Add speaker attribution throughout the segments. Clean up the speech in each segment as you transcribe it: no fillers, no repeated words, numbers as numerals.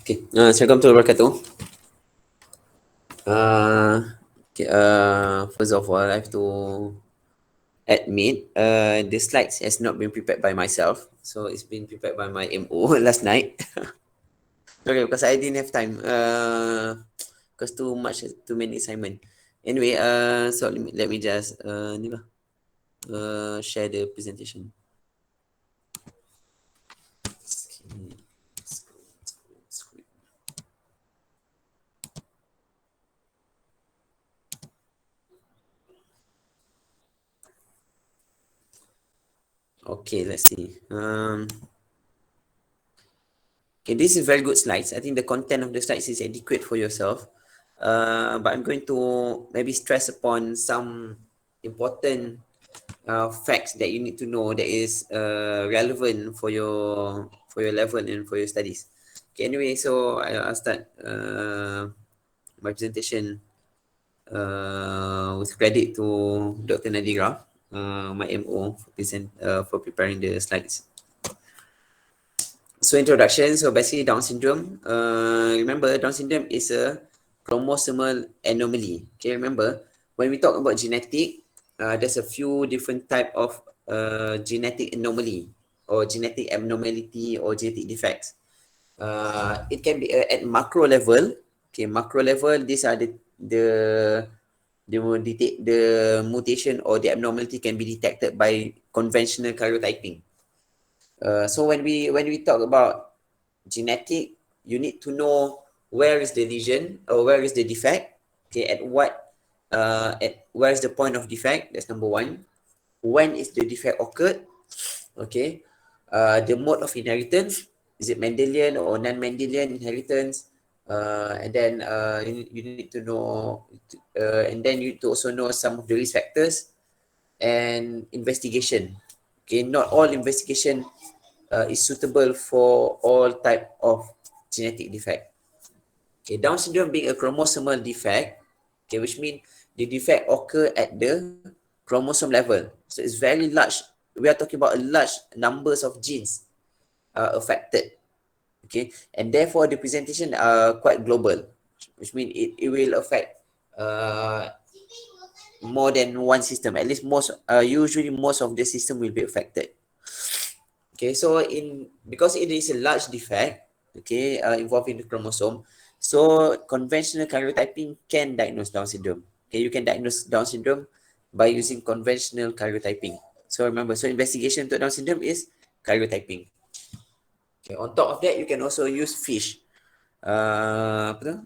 Speaker 1: Okay. Assalamualaikum warahmatullahi wabarakatuh. Okay, first of all, I have to admit the slides has not been prepared by myself. So it's been prepared by my MO last night. Okay, because I didn't have time. Because too many assignment. Anyway, so let me just ni lah, share the presentation. Okay, let's see. Okay, this is very good slides. I think the content of the slides is adequate for yourself. But I'm going to maybe stress upon some important facts that you need to know that is relevant for your level and for your studies. Okay, anyway, so I'll start my presentation with credit to Dr. Nadira, my MO for preparing the slides. So introduction, so basically Down syndrome, remember Down syndrome is a chromosomal anomaly. Okay, remember when we talk about genetic, there's a few different type of genetic anomaly or genetic abnormality or genetic defects. It can be at macro level. Okay, macro level, these are the mutation or the abnormality can be detected by conventional karyotyping. So when we talk about genetic, you need to know where is the lesion or where is the defect. Okay, at where is the point of defect? That's number one. When is the defect occurred? Okay, the mode of inheritance, is it Mendelian or non-Mendelian inheritance? And then you need to know, and then you need to also know some of the risk factors and investigation. Okay, not all investigation is suitable for all type of genetic defect. Okay, Down syndrome being a chromosomal defect, okay, which means the defect occur at the chromosome level. So it's very large. We are talking about a large numbers of genes affected. Okay, and therefore the presentation are quite global, which means it will affect more than one system. At least usually most of the system will be affected. Okay, so because it is a large defect, okay, involving the chromosome, so conventional karyotyping can diagnose Down syndrome. Okay, you can diagnose Down syndrome by using conventional karyotyping. So remember, so investigation to Down syndrome is karyotyping. Okay, on top of that, you can also use FISH, apa tu?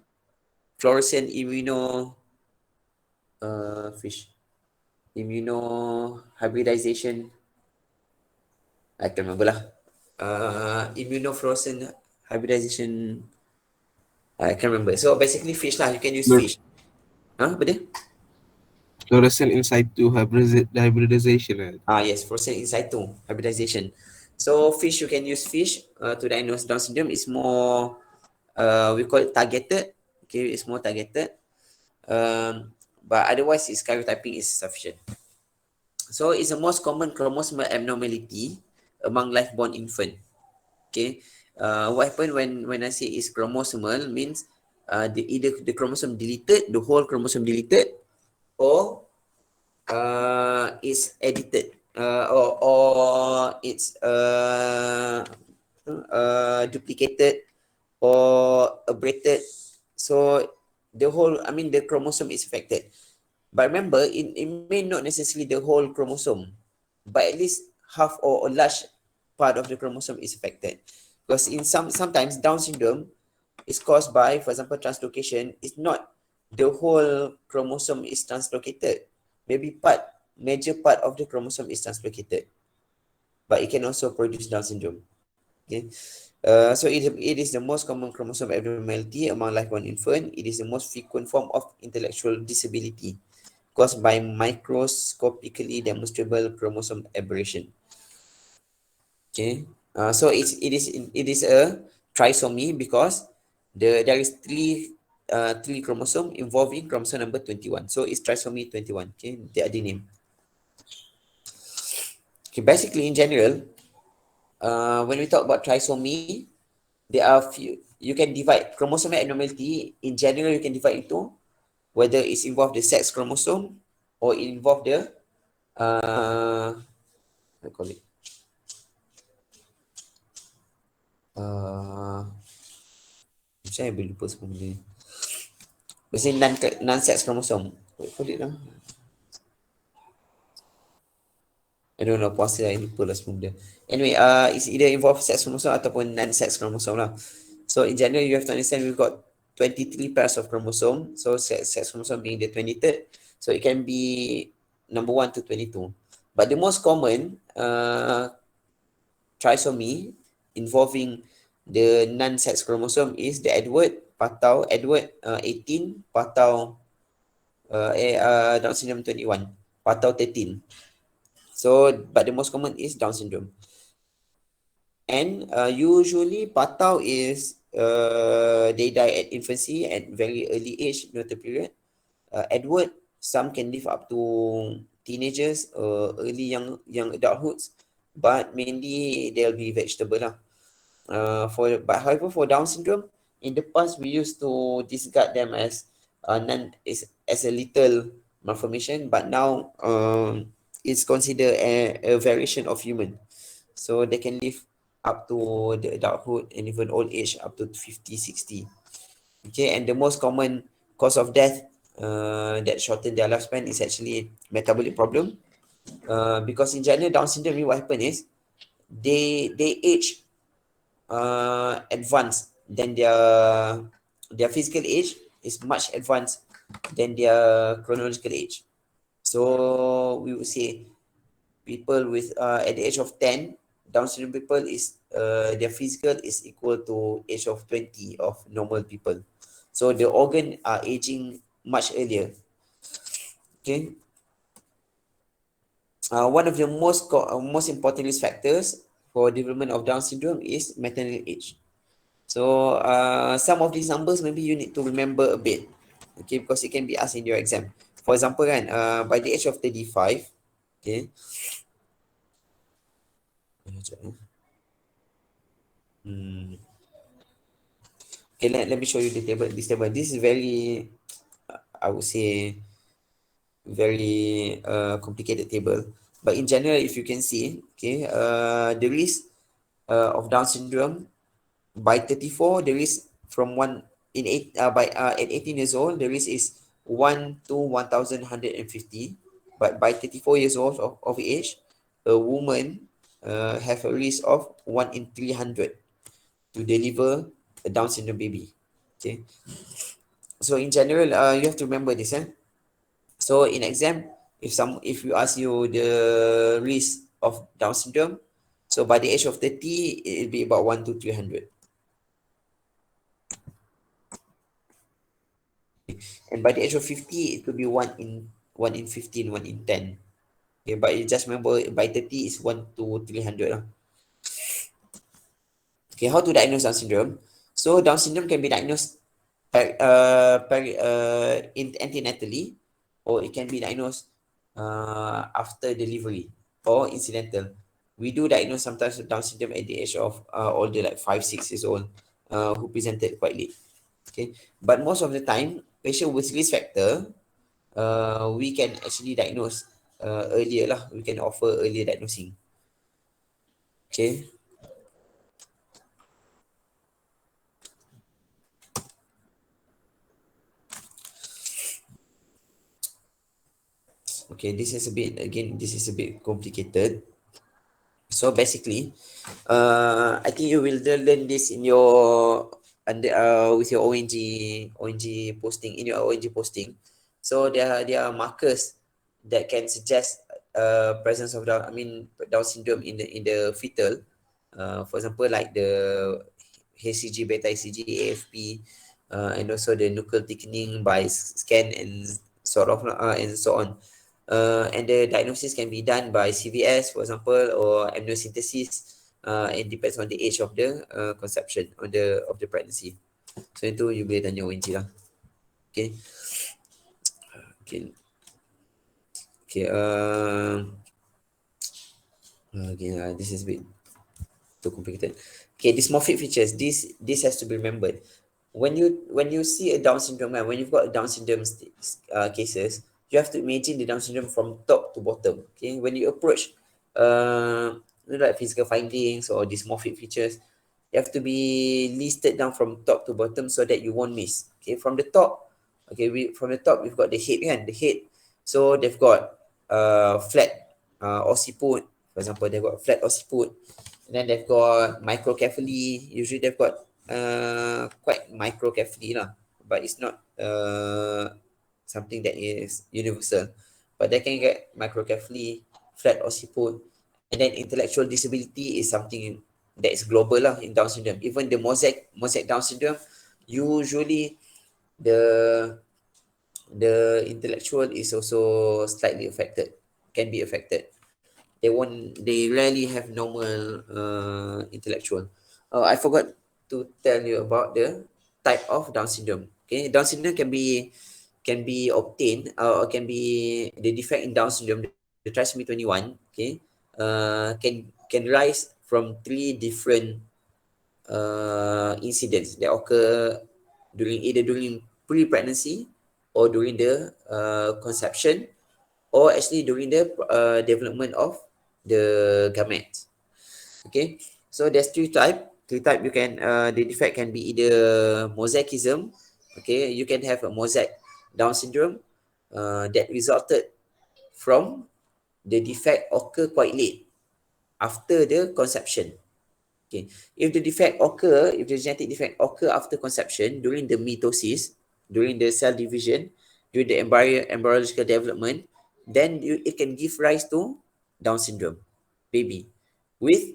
Speaker 1: Fluorescent FISH, immunohybridization. I can't remember lah. Immunofluorescent hybridization. I can't remember. So basically FISH lah. You can use FISH. Apa dia?
Speaker 2: Fluorescent in situ hybridization.
Speaker 1: Yes, fluorescent in situ hybridization. So FISH, you can use FISH to diagnose Down syndrome. It's more, we call it targeted. Okay, it's more targeted. But otherwise, its karyotyping is sufficient. So it's the most common chromosomal abnormality among life-born infant. Okay, what happened when I say it's chromosomal means either the chromosome deleted, the whole chromosome deleted, or it's edited, or it's duplicated or abrated. So the chromosome is affected. But remember, it may not necessarily the whole chromosome, but at least half or a large part of the chromosome is affected. Because sometimes Down syndrome is caused by, for example, translocation. It's not the whole chromosome is translocated. Maybe major part of the chromosome is translocated, but it can also produce Down syndrome. Okay, so it is the most common chromosome abnormality among life-born infant. It is the most frequent form of intellectual disability caused by microscopically demonstrable chromosome aberration. Okay, so it is a trisomy because there is three chromosome involving chromosome number 21. So it's trisomy 21. Okay, the other name. Okay, basically in general, when we talk about trisomy, there are few. you can divide chromosomal abnormality. In general, you can divide into whether it's involved the sex chromosome or it involve the what do you call it? Saya boleh lupa semua benda ni. Maksudnya non-sex chromosome. What do you call it lah? I don't know, puasa I lupa lah semua benda. Anyway, it's either involve sex chromosome ataupun non-sex chromosome lah. So in general, you have to understand we've got 23 pairs of chromosome. So sex chromosome being the 23rd. So it can be number 1 to 22. But the most common trisomy involving the non-sex chromosome is the Edward, patau Edward 18, patau Down syndrome 21, patau 13. So, but the most common is Down syndrome. And usually patau is they die at infancy at very early age, noted period. Edward, some can live up to teenagers, early young adulthoods, but mainly they'll be vegetable lah. However, for Down syndrome, in the past we used to discard them as as a little malformation, but now it's considered a variation of human, so they can live up to the adulthood and even old age up to 50, 60. Okay, and the most common cause of death that shorten their lifespan is actually metabolic problem. Because in general, Down syndrome, what happen is they age advanced than their physical age is much advanced than their chronological age. So we would say people with at the age of 10, Down syndrome people is their physical is equal to age of 20 of normal people. So the organ are aging much earlier. Okay. One of the most important risk factors for development of Down syndrome is maternal age. So some of these numbers maybe you need to remember a bit, okay, because it can be asked in your exam. For example, kan, by the age of 35, okay. Okay, let me show you the table. This table. This is very, I would say, very complicated table. But in general, if you can see, okay, the risk of Down syndrome by 34, the risk from at 18 years old, the risk is 1 to 1,150. But by 34 years old of age, a woman have a risk of 1 in 300 to deliver a Down syndrome baby. Okay. So in general, you have to remember this. So in exam, if you ask you the risk of Down syndrome, so by the age of 30, it will be about 1 to 300. And by the age of 50, it could be 1 in 15, 1 in 10. Okay, but you just remember by 30 is 1 to 300. Okay, how to diagnose Down syndrome? So Down syndrome can be diagnosed antenatally, or it can be diagnosed after delivery or incidental. We do diagnose sometimes with Down syndrome at the age of older, like 5, 6 years old, who presented quite late. Okay, but most of the time, patient with risk factor, we can actually diagnose earlier lah. We can offer earlier diagnosing. Okay. Okay, this is a bit complicated. So basically, I think you will learn this in your with your ONG posting in your ONG posting. So there are markers that can suggest presence of Down syndrome in the fetal. For example, like the HCG, beta HCG, AFP, and also the nuclear thickening by scan and and so on. And the diagnosis can be done by CVS, for example, or amniocentesis. It depends on the age of the conception of the pregnancy. So itu you boleh tanya ONG lah. Okay. Okay. Okay. Okay. This is a bit. too complicated. Okay, dysmorphic features. This has to be remembered. When you see a Down syndrome, when you've got a Down syndrome cases, you have to imagine the Down syndrome from top to bottom. Okay, when you approach like physical findings or dysmorphic features, you have to be listed down from top to bottom so that you won't miss. Okay, from the top, okay, from the top we've got the head kan, the head. So they've got flat occiput, for example, they've got flat occiput, and then they've got microcephaly. Usually they've got quite microcephaly lah, but it's not something that is universal. But they can get microcephaly, flat occiput, and then intellectual disability is something that is global lah in Down syndrome. Even the mosaic Down syndrome, usually the intellectual is also slightly affected, can be affected. They rarely have normal intellectual. I forgot to tell you about the type of Down syndrome. Okay, Down syndrome can be obtained or can be the defect in Down syndrome, the trisomy 21. Okay, can rise from three different incidents that occur during pre-pregnancy or during the conception, or actually during the development of the gametes. Okay, so there's three type. You can the defect can be either mosaicism. Okay, you can have a mosaic Down syndrome that resulted from the defect occur quite late after the conception. Okay, if the genetic defect occur after conception during the mitosis, during the cell division, during the embryological development, then it can give rise to Down syndrome baby with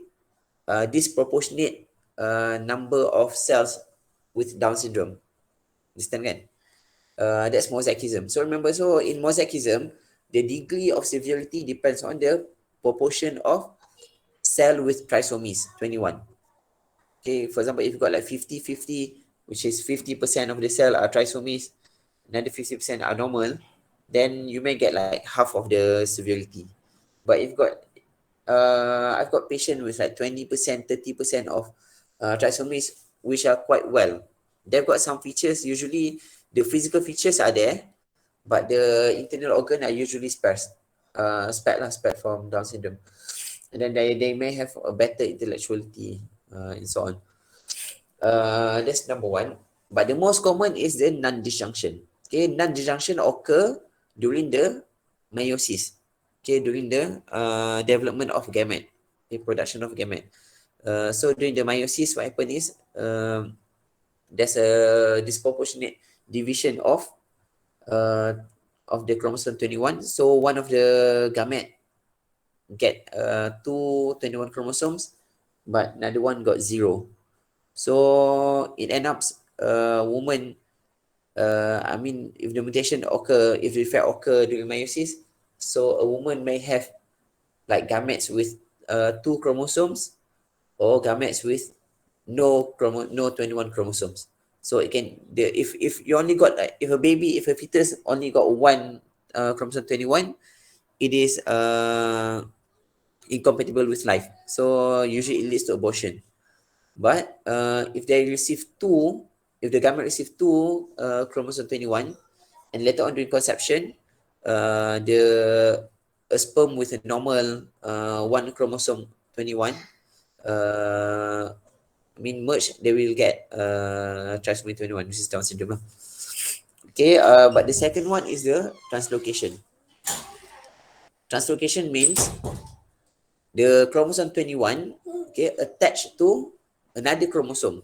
Speaker 1: disproportionate number of cells with Down syndrome. Understand kan? That's mosaicism. So remember, so in mosaicism, the degree of severity depends on the proportion of cell with trisomies 21. Okay, for example, if you've got like 50-50, which is 50% of the cell are trisomies, another 50% are normal, then you may get like half of the severity. But if you've got I've got patients with like 20%, 30% of trisomies, which are quite well. They've got some features. Usually, the physical features are there, but the internal organ are usually spared from Down syndrome. And then they may have a better intellectuality and so on. That's number one. But the most common is the non-disjunction. Okay, non-disjunction occur during the meiosis. Okay, during the development of gamete, the production of gamete. So during the meiosis, what happen is there's a disproportionate division of the chromosome 21. So one of the gamete get two 21 chromosomes, but another one got 0. So it ends up woman. If the mutation occur, if the defect occur during meiosis, so a woman may have like gametes with 2 chromosomes or gametes with no 21 chromosomes. So it can if you only got like if a fetus only got one chromosome 21, it is incompatible with life. So usually it leads to abortion. But if the gamete receive two chromosome 21, and later on during conception, a sperm with a normal one chromosome 21, merge, they will get trisomy 21, which is Down syndrome. Okay, but the second one is the translocation. Translocation means the chromosome 21, okay, attached to another chromosome.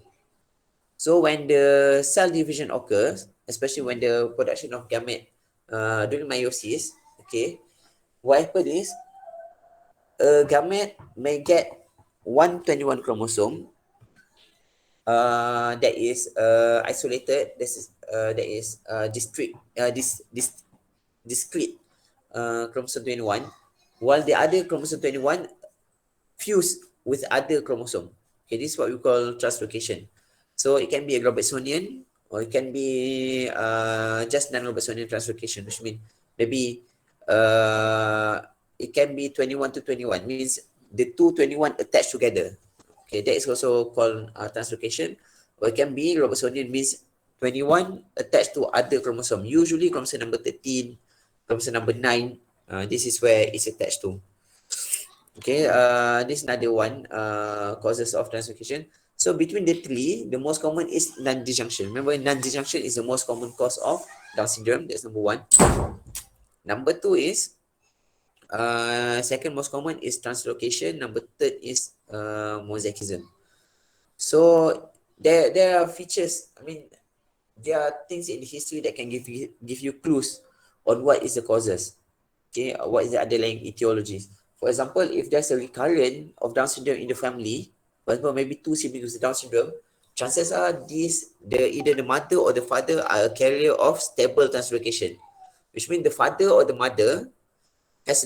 Speaker 1: So when the cell division occurs, especially when the production of gamete during meiosis, okay, what happens is a gamete may get 121 chromosome that is isolated, that is discrete chromosome 21, while the other chromosome 21 fuse with other chromosome. Okay, this is what we call translocation. So it can be a Robertsonian, or it can be just non-Robertsonian translocation, which means maybe it can be 21 to 21, means the two 21 attached together. Okay, that is also called translocation. Or it can be Robertsonian, means 21 attached to other chromosome. Usually chromosome number 13, chromosome number 9. This is where it's attached to. Okay, this is another one causes of translocation. So between the three, the most common is non-disjunction. Remember, non-disjunction is the most common cause of Down syndrome. That's number one. Number two is second most common is translocation. Number third is mosaicism. So there are features. I mean, there are things in history that can give you clues on what is the causes. Okay, what is the underlying etiologies. For example, if there's a recurrent of Down syndrome in the family, for example, maybe two siblings with Down syndrome, chances are either the mother or the father are a carrier of stable translocation, which means the father or the mother has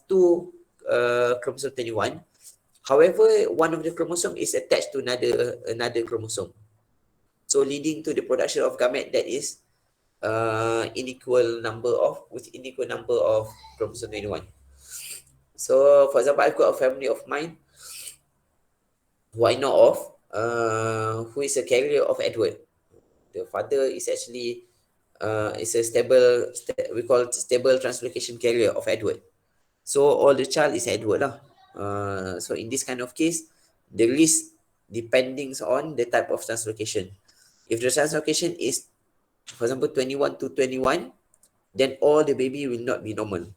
Speaker 1: two chromosome 21. However, one of the chromosome is attached to another chromosome, so leading to the production of gamete that is unequal number of chromosome 21. So, for example, I've got a family of mine who I know of, who is a carrier of Edward. The father is actually is a we call it stable translocation carrier of Edward. So all the child is Edward lah. So in this kind of case, the risk depending on the type of translocation. If the translocation is, for example, 21 to 21, then all the baby will not be normal.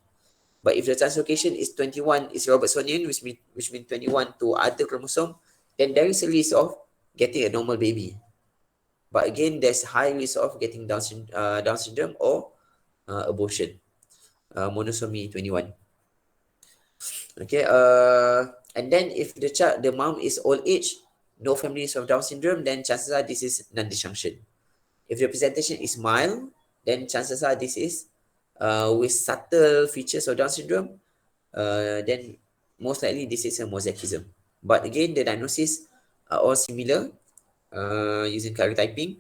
Speaker 1: But if the translocation is 21 is Robertsonian, which means 21 to other chromosome, then there is a risk of getting a normal baby. But again, there's high risk of getting Down syndrome or abortion, monosomy 21. Okay, and then if the mom is old age, no families of Down syndrome, then chances are this is non-disjunction. If the presentation is mild, then chances are this is with subtle features of Down syndrome, then most likely this is a mosaicism. But again, the diagnosis are all similar using karyotyping.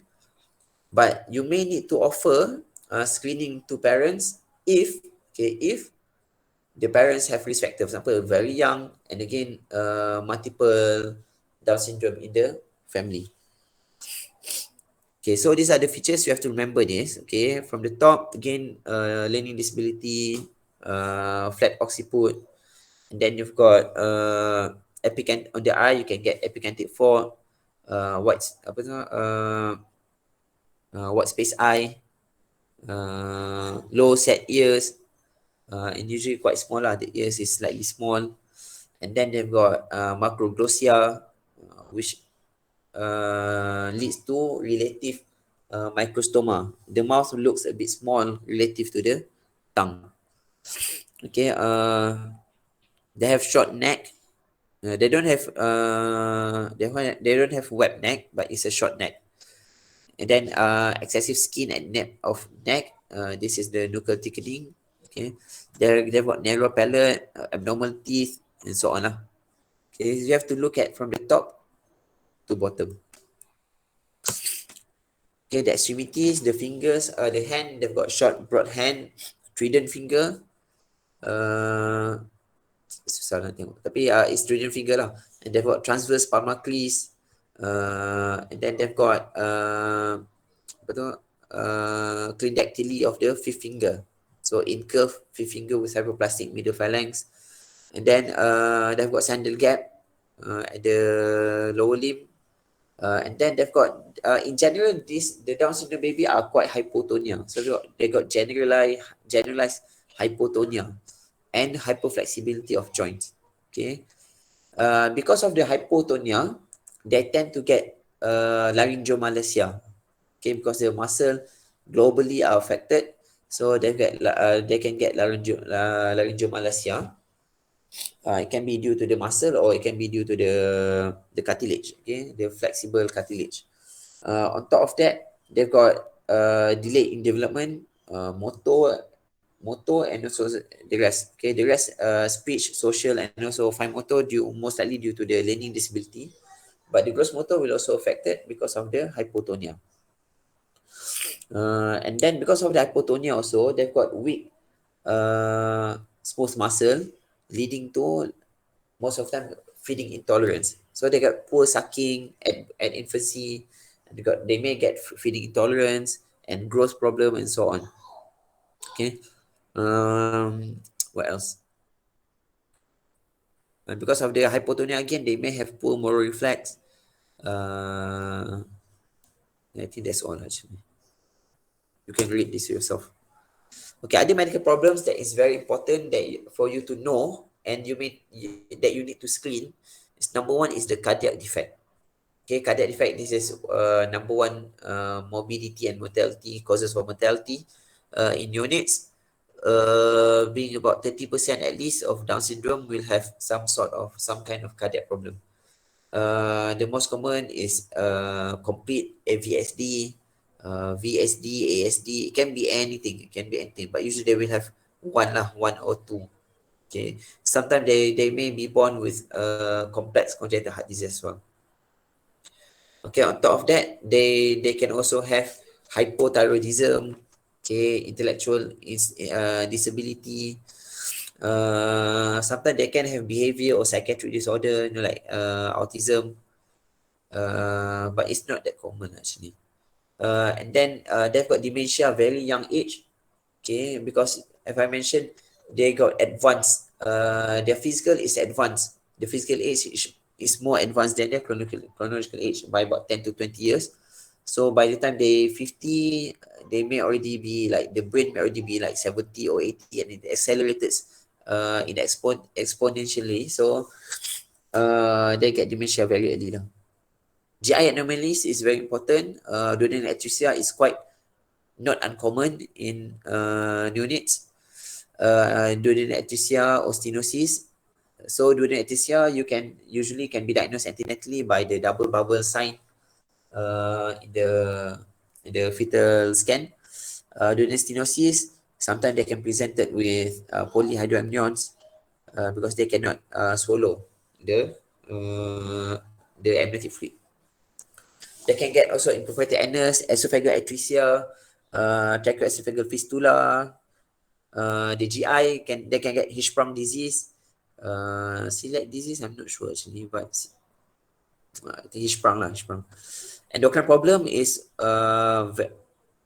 Speaker 1: But you may need to offer screening to parents if the parents have risk factor, for example, very young, and again, multiple Down syndrome in the family. Okay, so these are the features you have to remember this. Okay, from the top, again, learning disability, flat occiput, and then you've got on the eye, you can get epicantic fault, white, white space eye, low set ears, and usually quite small lah. The ears is slightly small. And then they've got macroglossia, which leads to relative microstoma. The mouth looks a bit small relative to the tongue. Okay, they have short neck. They don't have they don't have web neck, but it's a short neck. And then excessive skin at neck. This is the nuchal thickening. Okay, they've got narrow palate, abnormal teeth, and so on lah. Okay, you have to look at from the top to bottom. Okay, the extremities, the fingers, the hand, they've got short, broad hand, trident finger. Susah nak tengok. Tapi it's trident finger lah. And they've got transverse palmar crease. And then they've got clindactyly of the fifth finger. So incurved fifth finger with hypoplastic middle phalanx. And then they've got sandal gap at the lower limb. And then they've got, in general, the Down syndrome baby are quite hypotonia. So they got generalized hypotonia and hypoflexibility of joints. Okay, because of the hypotonia, they tend to get laryngomalacia. Okay, because the muscle globally are affected, so they can get laryngomalacia. It can be due to the muscle or it can be due to the cartilage. Okay, the flexible cartilage. On top of that, they've got delay in development, motor, and also the rest. Okay, the rest, speech, social, and also fine motor, most likely due to the learning disability. But the gross motor will also affected because of the hypotonia. And then because of the hypotonia also, they've got weak smooth muscle, leading to most of them feeding intolerance. So they got poor sucking at infancy, and they may get feeding intolerance and growth problem and so on. Okay. What else? And because of their hypotonia again, they may have poor moral reflex. I think that's all actually. You can read this yourself. Okay, other medical problems that is very important for you to know and that you need to screen is number one is the cardiac defect. Okay, cardiac defect, this is number one morbidity and mortality, causes for mortality in neonates. Being about 30% at least of Down syndrome will have some kind of cardiac problem. The most common is complete VSD, VSD, ASD. It can be anything. It can be anything. But usually they will have one or two. Okay. Sometimes they may be born with complex congenital heart disease as well. Okay. On top of that, they can also have hypothyroidism. Okay. Intellectual disability. Sometimes they can have behavior or psychiatric disorder, like autism. But it's not that common actually. And then they've got dementia very young age. Okay, because as I mentioned, they got advanced. Their physical is advanced. The physical age is more advanced than their chronological age by about 10 to 20 years. So by the time they 50, they may already be like, the brain may already be like 70 or 80, and it accelerated exponentially. So they get dementia very early now. GI anomalies is very important. Duodenal atresia is quite not uncommon in neonates. Duodenal atresia or stenosis. So duodenal atresia usually can be diagnosed antenatally by the double bubble sign in the fetal scan. Duodenal stenosis, sometimes they can present it with polyhydramnions because they cannot swallow uh, the amniotic fluid. They can get also imperforated anus, esophageal atresia, tracheoesophageal fistula. The GI they can get Hirschsprung disease, celiac disease. I'm not sure actually, but I think Hirschsprung. Endocrine problem is I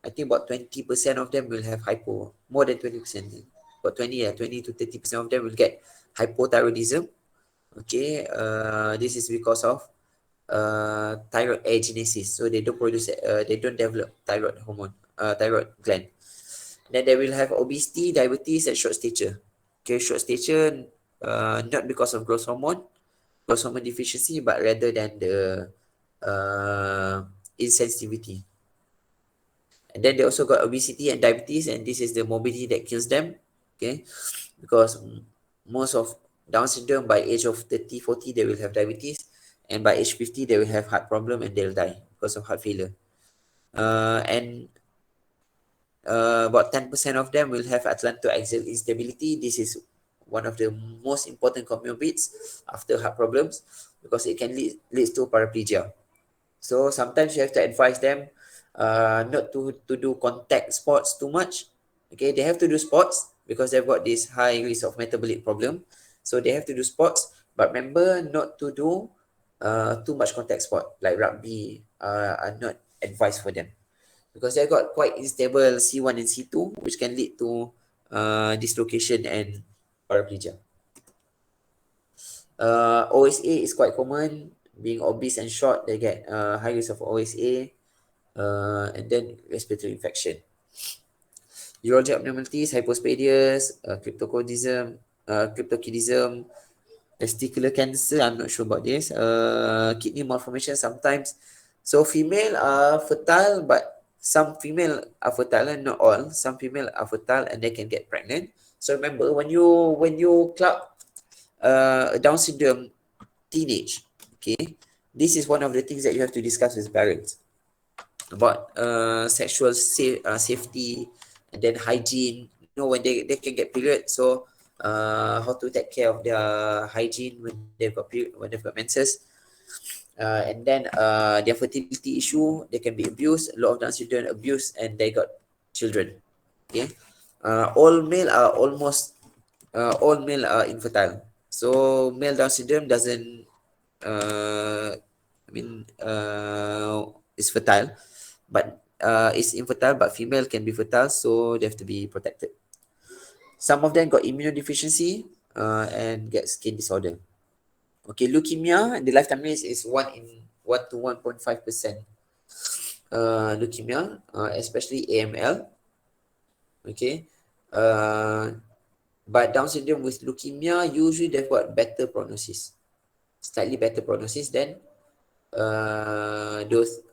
Speaker 1: think about 20% of them will have hypo, more than 20%. About 20 to 30% of them will get hypothyroidism. Okay, this is because of thyroid agenesis. So they don't develop thyroid hormone, thyroid gland. Then they will have obesity, diabetes, and short stature. Okay, short stature, not because of growth hormone deficiency, but rather than the insensitivity. And then they also got obesity and diabetes, and this is the morbidity that kills them. Okay, because most of Down syndrome by age of 30, 40, they will have diabetes, and by age 50, they will have heart problem and they'll die because of heart failure. And about 10% of them will have atlantoaxial instability. This is one of the most important comorbidities after heart problems because it can lead to paraplegia. So sometimes you have to advise them not to do contact sports too much. Okay, they have to do sports because they've got this high risk of metabolic problem. So they have to do sports, but remember not to do too much contact sport like rugby are not advised for them because they've got quite unstable C1 and C2, which can lead to dislocation and paraplegia. OSA is quite common. Being obese and short, they get high risk of OSA, and then respiratory infection. Urologic abnormalities, hypospadias, cryptorchidism, testicular cancer. I'm not sure about this. Kidney malformation sometimes. So female are fertile, but some female are fertile and not all. Some female are fertile and they can get pregnant. So remember, when you clock Down syndrome teenage, okay, this is one of the things that you have to discuss with parents about sexual safety, and then hygiene. When they can get period, so how to take care of their hygiene when they've got period, when they've got menses. And then their fertility issue, they can be abused. A lot of Down syndrome abused and they got children. Okay, all male are infertile. So male Down syndrome doesn't is fertile, but is infertile, but female can be fertile, so they have to be protected. Some of them got immunodeficiency and get skin disorder. Okay, leukemia, the lifetime risk is 1 to 1.5%. Leukemia, especially AML. Okay, uh, but Down syndrome with leukemia usually they've got better prognosis, slightly better prognosis than those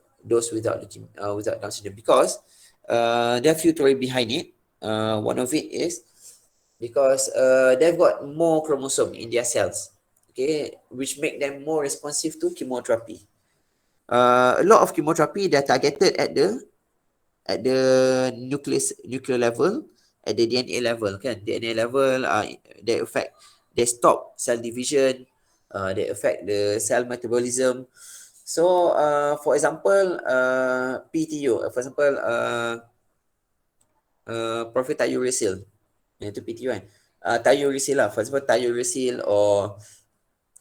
Speaker 1: without leukemia, without Down syndrome, because there are a few theory behind it. One of it is because they've got more chromosome in their cells, okay, which make them more responsive to chemotherapy. A lot of chemotherapy they're targeted at the nuclear level, at the DNA level, kan, DNA level, they affect, they stop cell division, they affect the cell metabolism. So for example, PTU, for example, prophytiouracil, itu PTU kan, thiouracil lah, for example thiouracil, or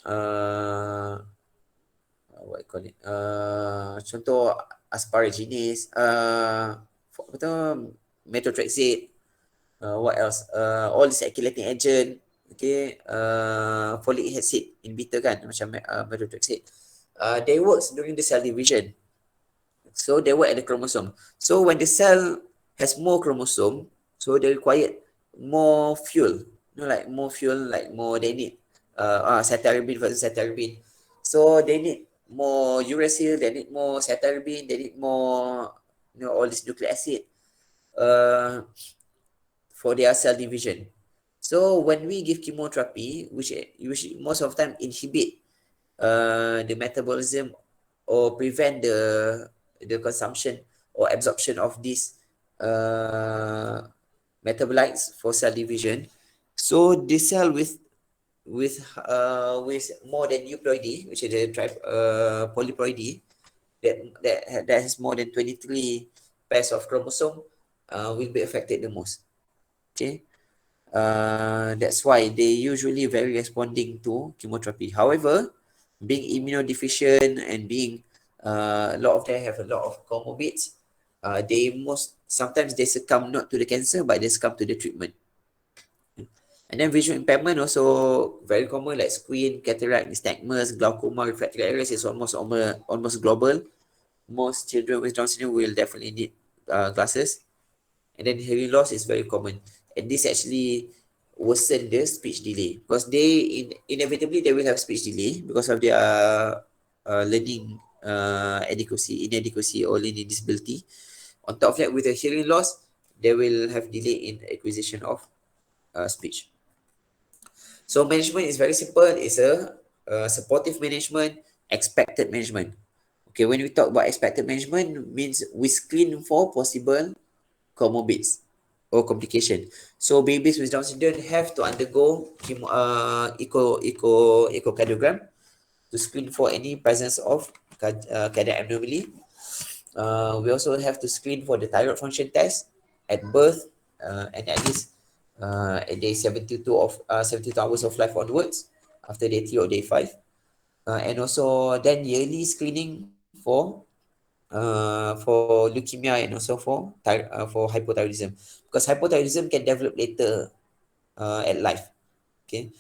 Speaker 1: uh, what you call it, contoh asparaginase, apa tu, methotrexate, what else, all this alkylating agent, okay, folic acid inhibitor kan, macam methotrexate, they works during the cell division, so they work at the chromosome. So when the cell has more chromosome, so they require more fuel, like more fuel, like more, they need cytarabine versus cytarabine. So they need more uracil, they need more cytarabine, they need more, all this nucleic acid for their cell division. So when we give chemotherapy, which most of the time inhibit the metabolism or prevent the consumption or absorption of these metabolites for cell division. So the cell with more than euploidy, which is the polyploidy, that has more than 23 pairs of chromosome, will be affected the most. Okay, that's why they usually very responding to chemotherapy. However, being immunodeficient and being a lot of them have a lot of comorbids, they most sometimes they succumb not to the cancer, but they succumb to the treatment. And then visual impairment also very common, like squint, cataract, nystagmus, glaucoma, refractive errors is almost global. Most children with Down syndrome will definitely need glasses. And then hearing loss is very common, and this actually worsen the speech delay, because they inevitably they will have speech delay because of their learning inadequacy or learning disability. On top of that, with the hearing loss, they will have delay in acquisition of speech. So management is very simple. It's a supportive management, expected management. Okay, when we talk about expected management, means we screen for possible comorbids or complication. So babies with Down syndrome have to undergo echocardiogram to screen for any presence of cardiac anomaly. We also have to screen for the thyroid function test at birth, and at least at day 72 hours of life onwards, after day 3 or day 5. And also then yearly screening for leukemia, and also for hypothyroidism, because hypothyroidism can develop later at life. Okay.